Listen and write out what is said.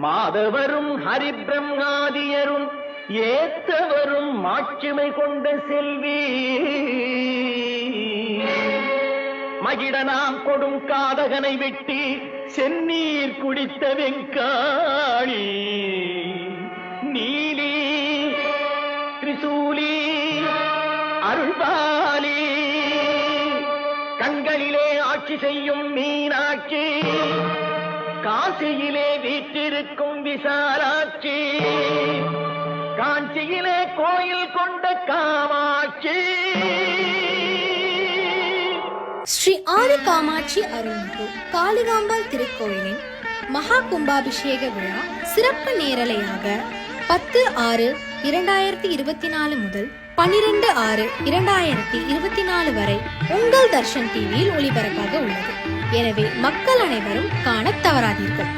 மாதவரும் ஹரிபிரம்மாதியரும் ஏத்தவரும் மாட்சிமை கொண்ட செல்வி மகிழனாம் கொடும் காதகனை வெட்டி செந்நீர் குடித்த வெங்காளி நீலி திரிசூலி அருள்பாலி கண்களிலே ஆட்சி செய்யும் மீனாட்சி காசியிலே வீற்றிருக்கும் விசாலாட்சி காஞ்சியிலே கோயில் கொண்ட காமாட்சி. ஸ்ரீ ஆதி காமாட்சி அருள்மிகு காளிகாம்பாள் திருக்கோயிலின் மகா கும்பாபிஷேக விழா சிறப்பு நேரலையாக 10/6/2024 முதல் 12/6/2024 வரை உங்கள் தர்ஷன் டிவியில் ஒளிபரப்பாக உள்ளது. எனவே மக்கள் அனைவரும் காண தவறாதீர்கள்.